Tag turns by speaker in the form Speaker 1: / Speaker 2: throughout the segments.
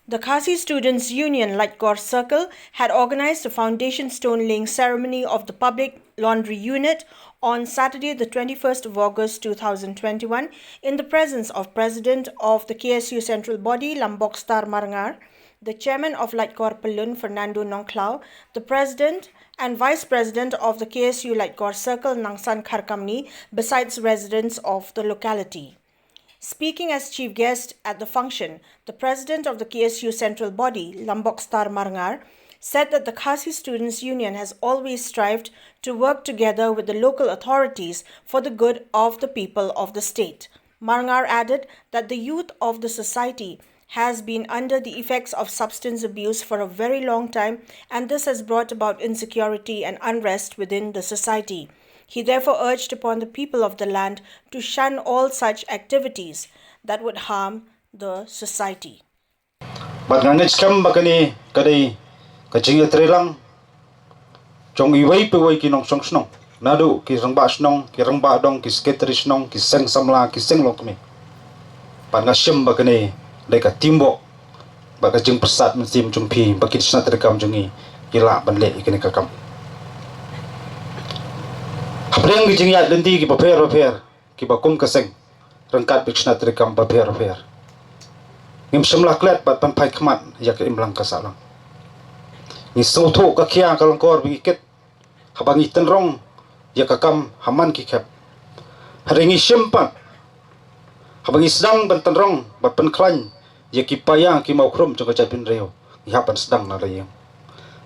Speaker 1: The Khasi Students' Union Lightgore Circle had organised a foundation stone laying ceremony of the public laundry unit on Saturday the 21st of August 2021 in the presence of President of the KSU Central Body Lambok Star Marangar, the Chairman of Lightgore Palun Fernando Nongklau, the President and Vice President of the KSU Lightgore Circle Nangsan Kharkamni, besides residents of the locality. Speaking as chief guest at the function, the president of the KSU Central Body, Lambok Star Marangar, said that the Khasi Students' Union has always strived to work together with the local authorities for the good of the people of the state. Marangar added that the youth of the society has been under the effects of substance abuse for a very long time, and this has brought about insecurity and unrest within the society. He therefore urged upon the people of the land to shun all such activities that would harm the society.
Speaker 2: But ngangit kam bakani kadai kacing trelang chong iwai pe wai kinong song snong nadu ki rangba snong ki rangba dong ki sketri snong ki seng samla ki seng lokmi pan ngashim bakani dai ka timbo baka jing persat mensim jumpi bakit snat rekam jungi kila banle ikini kakam Hapreng ki jingyat lenti ki paper ki bakum kaseng rangkat biksna trikam paper ngim semla klet bat pan pai khmat yak imlang kasalang ni sotho ka khia kalangkor bi ket habangi tenrong yakakam haman ki khap haringi simpat habangi sedang ban tenrong bat pan klan yaki paya ki mau khrum jong ka pin reo ya pan sedang na reo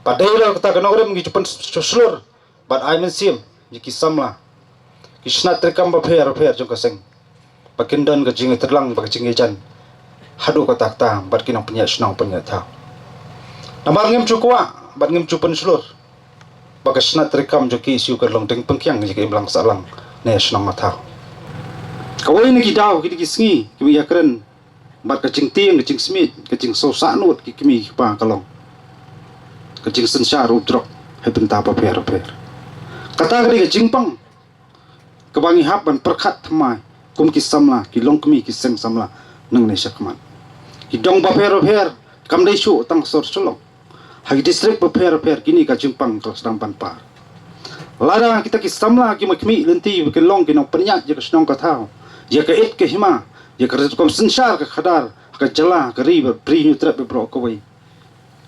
Speaker 2: padai la kata kana urem ki chupan slur bat ai men sim Jiki samla kisna terkam paper jong kaseng pakindan ka jingi terlang bak jingi jan hadu ka takta bat kinang punya snang punya tha namar ngem chukwa bat ngem chupan slur bak kisna terkam joki siu kerlong teng pengkyang jiki imlang salang ne snang matha kawai ni kidaw kidi kisngi kimi yakren bat ka jing tieng ka jing smit ka jing so sanut ki kimi pa kalong ka jing sensha rudrok hai benta paper kata kali ke jingpang kebangi hapan perkat thamai kum ki samla ki longkmi ki seng samla nang ne sakman ki dong paper kam dei su tang sor sulong hagi district paper kini ka jingpang ka sedang panpar lada kita ki samla ki makmi lenti ki long ki nong penyat je ka snong ka thau je ka it ke hima je ka kom sensar ka khadar ka jala ka ri pri nu trap bro ko wei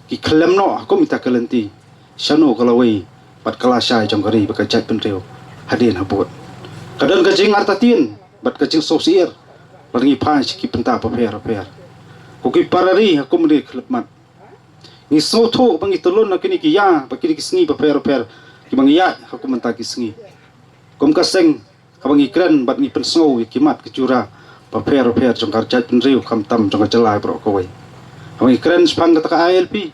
Speaker 2: ki khlem no ko mita ka lenti shano ka lawei bat kelasai jong kari bekajat penreu hadin habut kadang kajing artatin bat kajing sosier baringi phai ki penta paper ko ki parari aku mri khlapmat ni sotho bangi tolon na kini ki ya bakini ki sngi paper ki bangi ya aku menta ki sngi kom kaseng abangi kren bat ni pensou ki mat ki cura paper jong karjat penreu khamtam jong jalai bro ko wei abangi kren spang kata ILP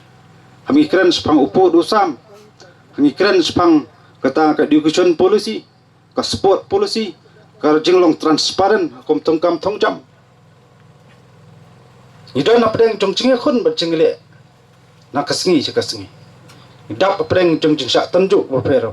Speaker 2: abangi kren spang upo dosam Ni keren sepang kata education policy, ka sport policy, ka jinglong transparent, kom tongkam tongjam. Ni don apdeng jong jinge khun bat jingle. Na kasngi je kasngi. Ni dap apdeng jong jingsa tanjuk paper.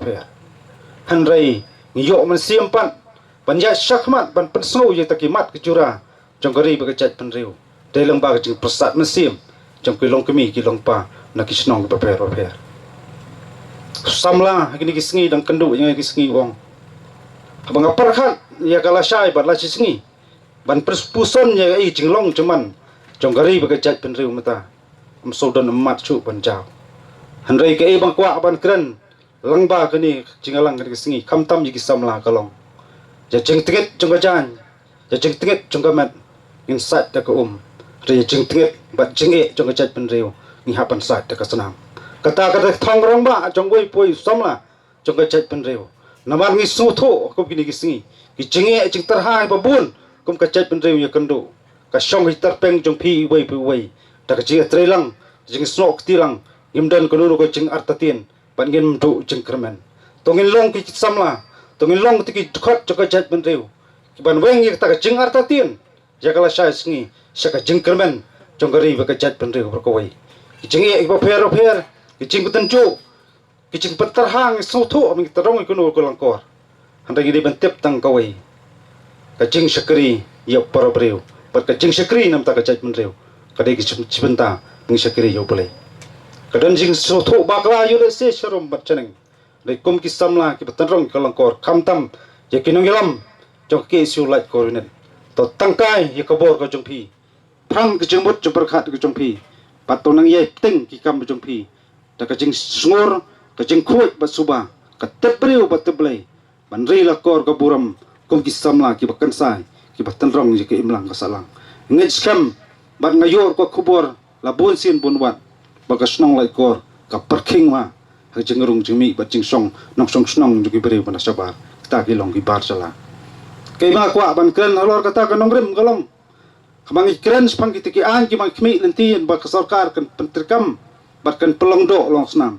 Speaker 2: Hanrai ni yo man siampan, panja syakmat ban pensau je takimat kecura, jong gari bekajat penreu. Dalam ba jing persat mesim, jong kilong kemi kilong pa na kisnong paper. Samla kini kisngi dan kendu yang kisngi wong abang aparkat ya kala syai bat la kisngi ban perspuson ya i jinglong cuman jonggari bekajat penreu mata amsodan emat cu panjau hanrai ke bang kwa ban kren langba kini jingalang kini kisngi kamtam ji samla kalong ja jeng tiget jonggajan ja jeng tiget jonggamat insat da ko re jeng tiget bat jenge jonggajat penreu ni hapan sat da kasenam kata thongrong ba jongwei poi samla jongajat penreu namar ngi sutho ko kini kisngi ki jenge jing terhai babun kum kajat penreu ya kendo ka shong hitar peng jong phi wei ta ka jing trelang jing snok tilang imdan kono ko jing artatin pan ngin du jing kermen tongin long ki samla tongin long ti ki khot jongajat penreu ki ban weng ta ka jing artatin jakala sha sngi shaka jing kermen jonggari ba kajat penreu ko wei ki jenge ba pher kicing petencu kicing peterhang sotho aming terong ikono kolangkor handang ini bentep tang kawai kacing syakri ya para breu pat kacing syakri nam ta kacait menreu kadai kicing cibenta ngi sakiri yo pulai kadan jing so tho bakla yo le se sharom bat chaneng le kum ki samla ki batanrong kalangkor khamtam ye kinong yalam jong ke isu light coordinate to tangkai ye kabor ka jongpi phang ki jengmut jumper khat ki jongpi patonang ye ting ki kam jongpi ta ka jing sngur ka jing khuit ba suba ka tepriu ba teblai ban ri la kor ka buram kum ki samla ki bakan sai ki batanrong ye ke imlang ka salang ngej skam bat ngayor ko khubor la bun sin bunwat bagas nong lai kor ka parking ma ha jengrung jimi ba jingsong nong song snong jugi beri bana sabar ta ki long ki bar sala kai ma kwa ban kren halor kata ka nong rem galong khamang ikren spang ki tiki an ki mang khmi lentien ba ka sarkar kan pentrikam bat kan pelong do long snam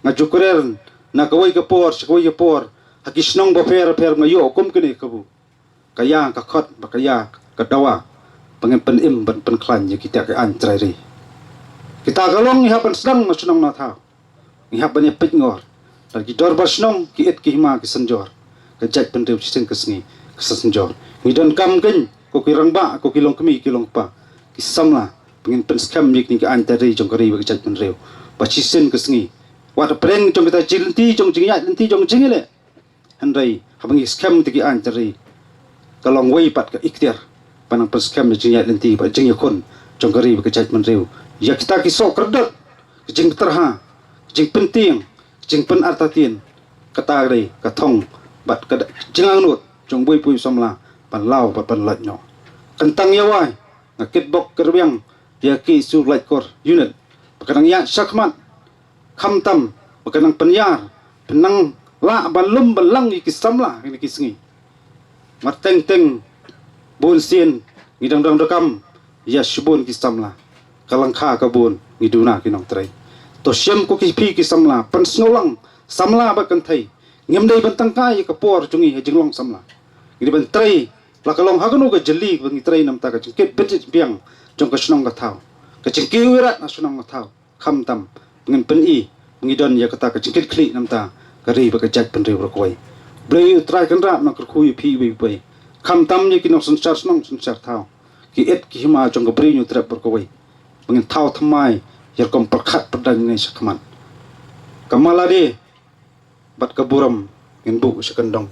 Speaker 2: ngaju kuren na kawai ka por sikoi ka por ha ki snong ba fer ngayo kum kini kabu kaya ka khot ba kaya ka dawa pengen pen im ban pen klan ye kita ka an trai ri kita galong iha pan senang na senang na tha iha ban pit ngor dan ki dor ba senang ki et ki ma ki sanjor ka jat pen reu sing ka sngi ka sanjor ni don kam ken ko ki rang ba ko ki long kmi ki long pa ki samla pengen pen skam ni ki an trai jong ka ri ka jat pen reu ba chi sen ka sngi wa ta preng jong kita jilti jong jing ya lenti jong jing le handai habang skam ti ki an trai ka long wei pat ka ikhtiar panang paskam ni jinya lenti ba jing yakon jong gari ba kajat man reu ya kita ki sok kerdak jing terha jing penting jing pen artatin kata ri ka thong bat ka jingang nut jong bui pui samla pan lau ba pan lat nyo kentang yawai ngakit bok kerbiang dia ki su light core unit pakadang ya sakmat khamtam pakadang penyar penang la balum balang ki samla ni ki sngi mat teng teng bun sin ngidang dang rekam ya shubun ki samla kalangkha ka bun ngiduna ki nong trai to syam ko ki phi ki samla pan snolang samla ba kan thai ngem dei ban tangkai ka por chungi he jinglong samla ngidi ban trai la kalong ha kanu ka jeli ngi trai nam ta ka chingket petit biang jong ka snong ka thau ka chingki wirat na snong ka thau kham tam ngin pen i ngidon ya kata ka chingket khli nam ta ka ri ba ka jat pen ri ro koi blei trai kan ra na ka khui phi wi pai kham tam ni ki no sanchar snong sanchar thau ki et ki hima jong ka bri nyu trap por ko wai bangin thau thamai yer kom perkhat pedang ni sakman kamalade bat ka buram ngin bu sakandong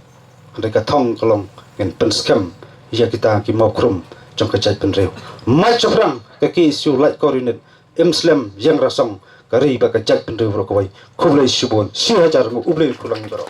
Speaker 2: ada ka thong kolong ngin pen skam ya kita ki mau krum jong ka jat pen reu mai chaprang ka ki su light coordinate imslam yang rasong kari ba ka jat pen reu ro ko wai khublai shubon 6000 ngo ublei kulang daro